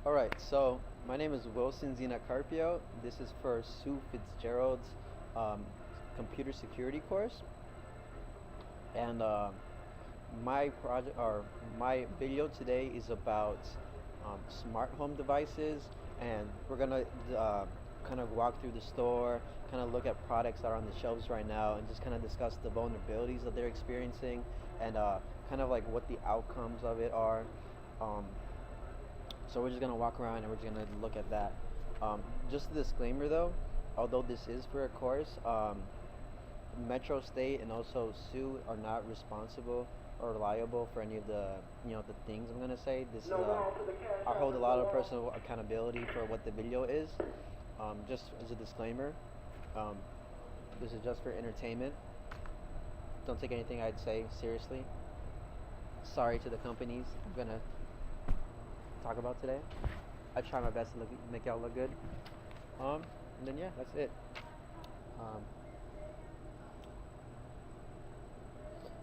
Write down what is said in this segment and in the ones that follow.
All right, so my name is Wilson Zena Carpio. This is for Sue Fitzgerald's um, computer security course, and my project or my video today is about smart home devices, and we're gonna kind of walk through the store, kind of look at products that are on the shelves right now, and just kind of discuss the vulnerabilities that they're experiencing, and kind of like what the outcomes of it are. Um, so we're just gonna walk around and we're just gonna look at that. Just a disclaimer though, although this is for a course, Metro State and also Sue are not responsible or liable for any of the things I'm gonna say. This is I hold a lot of personal accountability for what the video is. Just as a disclaimer, um, this is just for entertainment. Don't take anything I'd say seriously. Sorry to the companies I'm gonna talk about today. I try my best to make y'all look good. And then yeah, that's it. Um,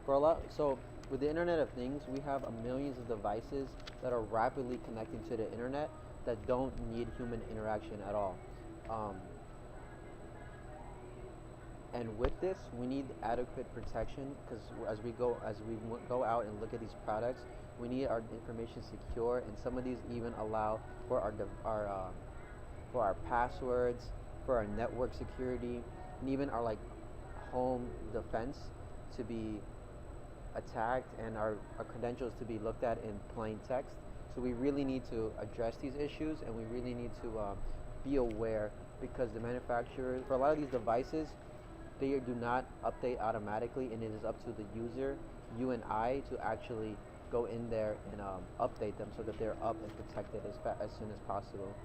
for a lot, so with the Internet of Things, we have millions of devices that are rapidly connecting to the internet that don't need human interaction at all. Um, and with this, we need adequate protection because as we go out and look at these products, we need our information secure, and some of these even allow for for our passwords, for our network security, and even our like home defense to be attacked, and our credentials to be looked at in plain text. So we really need to address these issues, and we really need to be aware, because the manufacturers for a lot of these devices, they do not update automatically, and it is up to the user, you and I, to actually go in there and update them so that they're up and protected as soon as possible.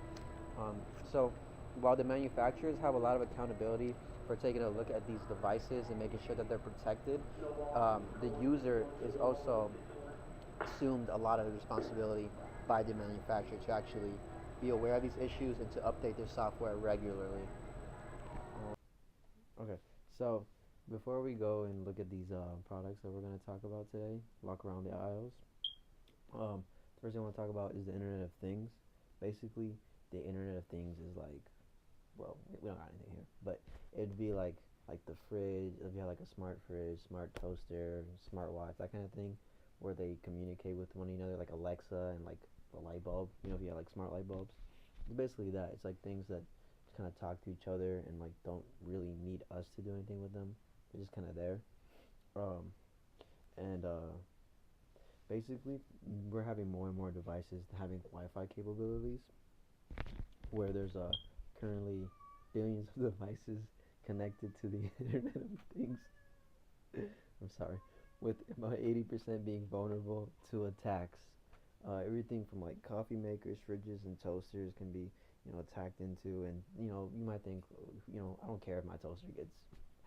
So while the manufacturers have a lot of accountability for taking a look at these devices and making sure that they're protected, the user is also assumed a lot of the responsibility by the manufacturer to actually be aware of these issues and to update their software regularly. Okay, so before we go and look at these products that we're going to talk about today, walk around the aisles, the first thing I want to talk about is the Internet of Things. Basically, the Internet of Things is like, well, we don't got anything here, but it'd be like the fridge. If you have like a smart fridge, smart toaster, smart watch, that kind of thing, where they communicate with one another, like Alexa and like the light bulb. If you have like smart light bulbs, it's basically that. It's like things that kind of talk to each other and like don't really need us to do anything with them. They're just kind of there. Um, and Basically, we're having more and more devices having Wi-Fi capabilities, where there's currently billions of devices connected to the Internet of Things. I'm sorry, with about 80% being vulnerable to attacks. Everything from like coffee makers, fridges, and toasters can be, attacked into, and you might think, I don't care if my toaster gets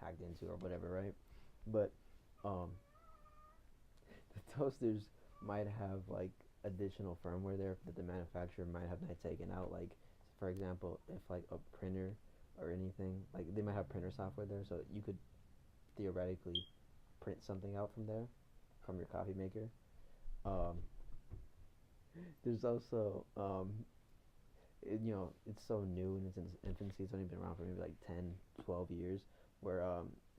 hacked into or whatever, right? But um, the toasters might have like additional firmware there that the manufacturer might have not taken out. Like, for example, if like a printer or anything, like they might have printer software there, so you could theoretically print something out from there, from your coffee maker. Um, there's also it's so new in its infancy. It's only been around for maybe like 10, 12 years. Where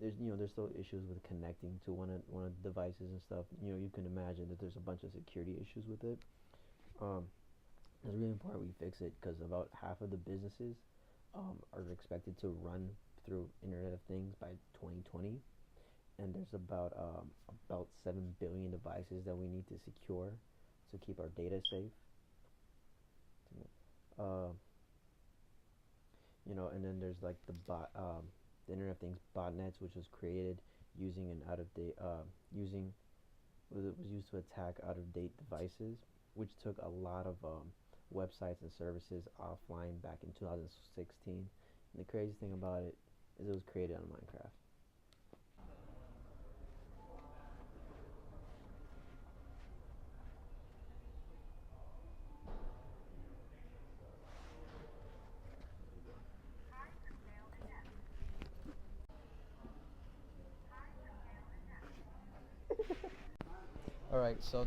there's still issues with connecting to one of the devices and stuff. You can imagine that there's a bunch of security issues with it. Um, it's really important we fix it, because about half of the businesses are expected to run through Internet of Things by 2020, and there's about 7 billion devices that we need to secure to keep our data safe. Uh, and then there's like the Internet of Things botnets, which was created using an out of date using it was used to attack out of date devices, which took a lot of websites and services offline back in 2016. And the crazy thing about it is it was created on Minecraft. All right, so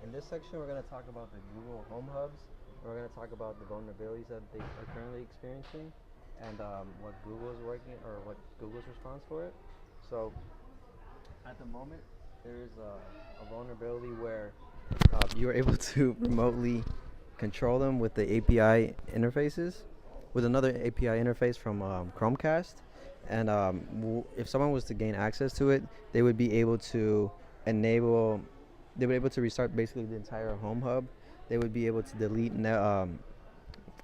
in this section, we're going to talk about the Google Home Hubs We're going to talk about the vulnerabilities that they are currently experiencing and what Google is working or what Google's response for it. So at the moment, there is a vulnerability where you are able to remotely control them with the API interfaces, with another API interface from Chromecast. And if someone was to gain access to it, they would be able to enable, they would be able to restart basically the entire home hub. They would be able to delete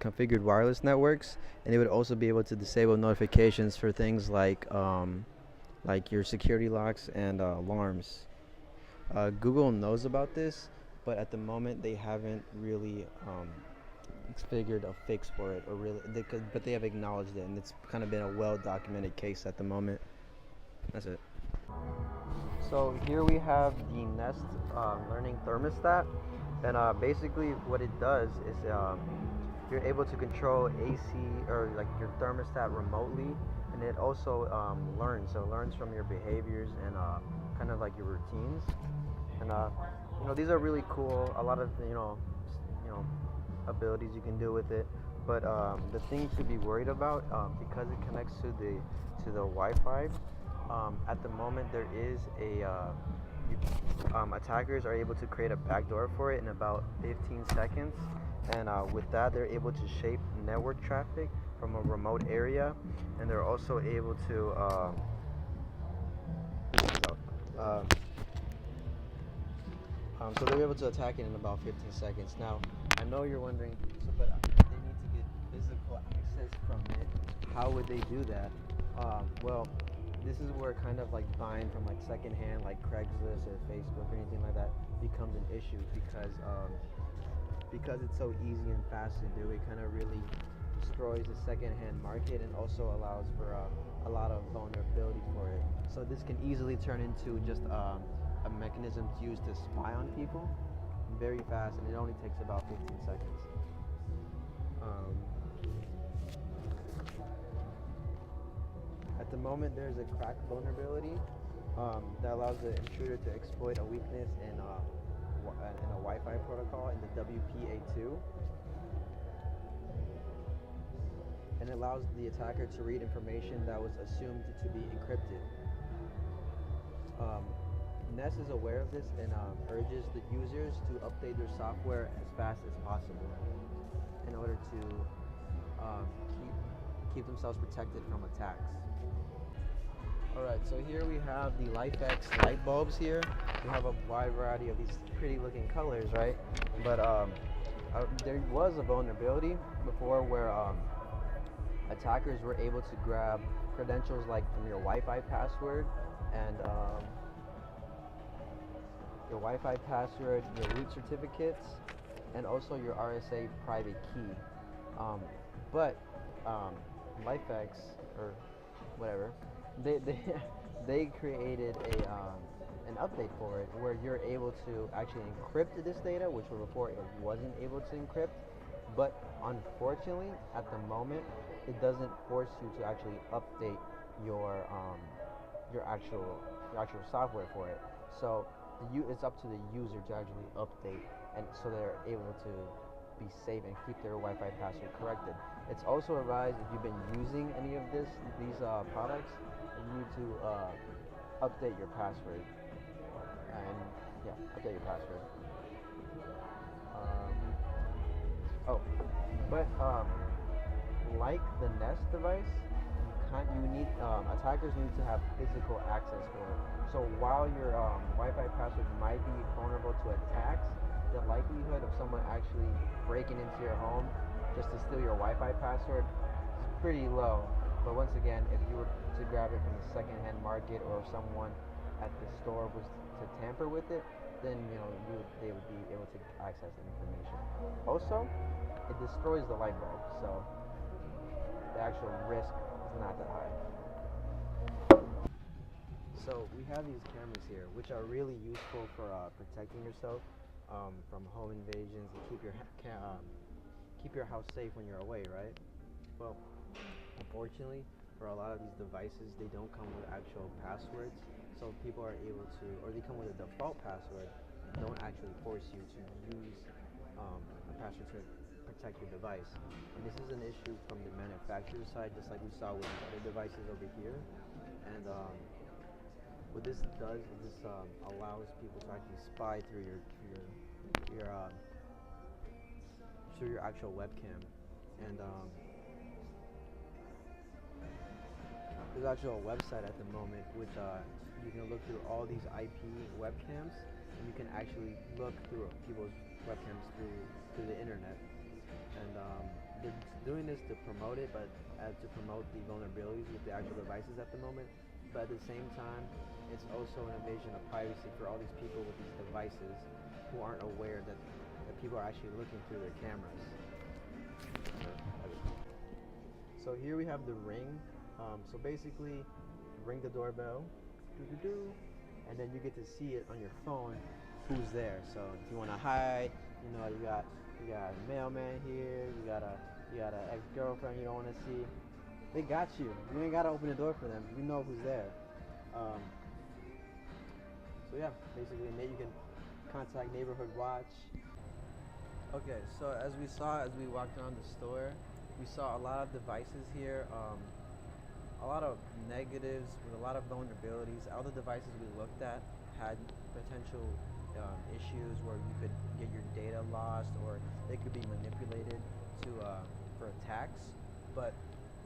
configured wireless networks, and they would also be able to disable notifications for things like your security locks and alarms. Google knows about this, but at the moment they haven't really figured a fix for it, or really, but they have acknowledged it, and it's kind of been a well-documented case at the moment. That's it. So here we have the Nest Learning Thermostat, and basically what it does is you're able to control AC or like your thermostat remotely, and it also learns. So it learns from your behaviors and kind of like your routines, and these are really cool. A lot of you know abilities you can do with it, but the thing to be worried about because it connects to the Wi-Fi. At the moment, there is attackers are able to create a backdoor for it in about 15 seconds, and with that, they're able to shape network traffic from a remote area, and they're also able to uh, so they're able to attack it in about 15 seconds. Now, I know you're wondering, but they need to get physical access from it. How would they do that? Well, this is where kind of like buying from like secondhand, like Craigslist or Facebook or anything like that, becomes an issue because it's so easy and fast to do. It kind of really destroys the secondhand market and also allows for a lot of vulnerability for it. So this can easily turn into just a mechanism to use to spy on people very fast, and it only takes about 15 seconds. Um, at the moment, there's a crack vulnerability that allows the intruder to exploit a weakness in a Wi-Fi protocol in the WPA2, and it allows the attacker to read information that was assumed to be encrypted. Nest is aware of this and urges the users to update their software as fast as possible in order to um, keep themselves protected from attacks. Alright, so here we have the LifeX light bulbs here. We have a wide variety of these pretty looking colors, right? But there was a vulnerability before where attackers were able to grab credentials like from your Wi-Fi password and your Wi-Fi password, your root certificates, and also your RSA private key. But LifeX or whatever, they they created an update for it where you're able to actually encrypt this data, which before it wasn't able to encrypt. But unfortunately, at the moment, it doesn't force you to actually update your um, your actual software for it. So it's up to the user to actually update, and so they're able to be safe and keep their Wi-Fi password corrected. It's also advised if you've been using any of these products, you need to update your password and yeah, update your password. Um, oh, but like the Nest device, you need attackers need to have physical access for it. So while your Wi-Fi password might be vulnerable to attacks, the likelihood of someone actually breaking into your home just to steal your Wi-Fi password is pretty low. But once again, if you were to grab it from the secondhand market or if someone at the store was to tamper with it, then they would be able to access the information. Also, it destroys the light bulb, so the actual risk is not that high. So we have these cameras here, which are really useful for protecting yourself from home invasions and keep your house safe when you're away, right? Well, unfortunately, for a lot of these devices, they don't come with actual passwords, so people are able to, or they come with a default password, don't actually force you to use password to protect your device. And this is an issue from the manufacturer's side, just like we saw with the other devices over here. And what this does is this allows people to actually spy through your through your actual webcam. And there's actually a website at the moment which you can look through all these IP webcams, and you can actually look through people's webcams through the internet. And they're doing this to promote it, but to promote the vulnerabilities with the actual devices at the moment. But at the same time, it's also an invasion of privacy for all these people with these devices who aren't aware that people are actually looking through their cameras. So here we have the Ring. So basically, ring the doorbell, and then you get to see it on your phone who's there. So if you want to hide, you got a mailman here, you got a ex-girlfriend you don't want to see. They got you. You ain't gotta open the door for them. You know who's there. So yeah, basically, you can contact Neighborhood Watch. Okay, so as we walked around the store, we saw a lot of devices here. A lot of negatives with a lot of vulnerabilities. All the devices we looked at had potential issues where you could get your data lost, or they could be manipulated to for attacks. But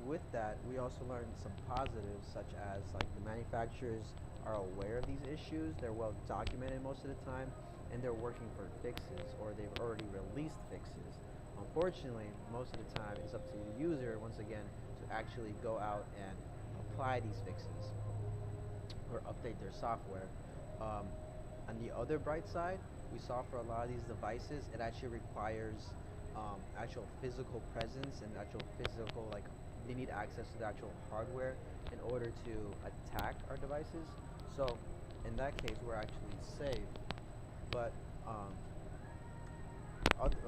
with that, we also learned some positives, such as like the manufacturers are aware of these issues. They're well documented most of the time, and they're working for fixes, or they've already released fixes. Unfortunately, most of the time, it's up to the user once again to actually go out and apply these fixes or update their software. On the other bright side, we saw for a lot of these devices, it actually requires actual physical presence and actual physical, like, they need access to the actual hardware in order to attack our devices. So in that case, we're actually safe. But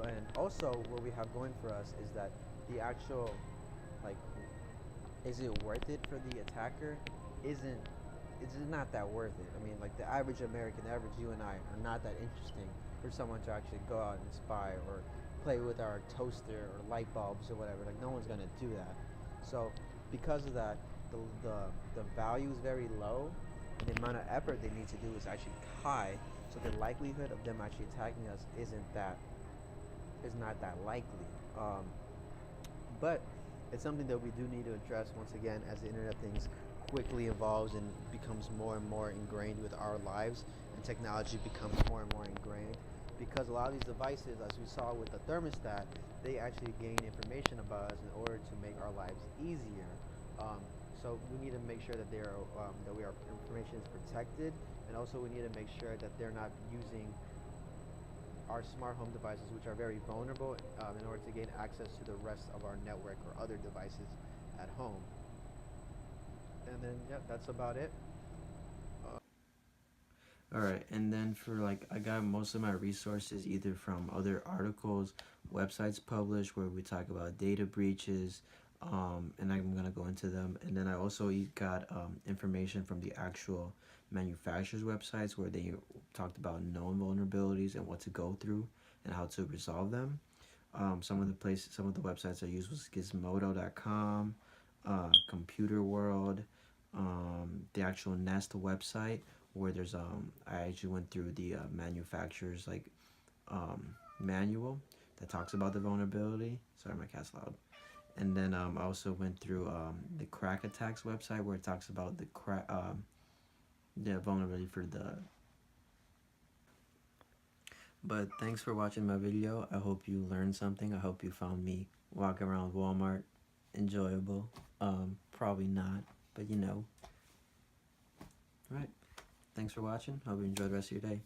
and also what we have going for us is that the actual, like, is it worth it for the attacker? It's not that worth it. I mean, like, the average American, the average you and I are not that interesting for someone to actually go out and spy or play with our toaster or light bulbs or whatever. Like, no one's gonna do that. So because of that, the value is very low, and the amount of effort they need to do is actually high. So the likelihood of them actually attacking us is not that likely. But it's something that we do need to address once again as the Internet of Things quickly evolves and becomes more and more ingrained with our lives, and technology becomes more and more ingrained. Because a lot of these devices, as we saw with the thermostat, they actually gain information about us in order to make our lives easier. So we need to make sure that that our information is protected, and also we need to make sure that they're not using our smart home devices, which are very vulnerable, in order to gain access to the rest of our network or other devices at home. And then, yeah, that's about it. Alright, and then for, like, I got most of my resources either from other articles, websites published where we talk about data breaches, and I'm going to go into them. And then I also got information from the actual manufacturers' websites where they talked about known vulnerabilities and what to go through and how to resolve them. Some of the websites I used was Gizmodo.com, Computer World, the actual Nest website, where there's I actually went through the manufacturer's, like, manual that talks about the vulnerability. Sorry, my cat's loud. And then I also went through the Crack Attacks website, where it talks about the vulnerability for the. But thanks for watching my video. I hope you learned something. I hope you found me walking around Walmart enjoyable. Probably not, but you know. Alright. Thanks for watching. Hope you enjoy the rest of your day.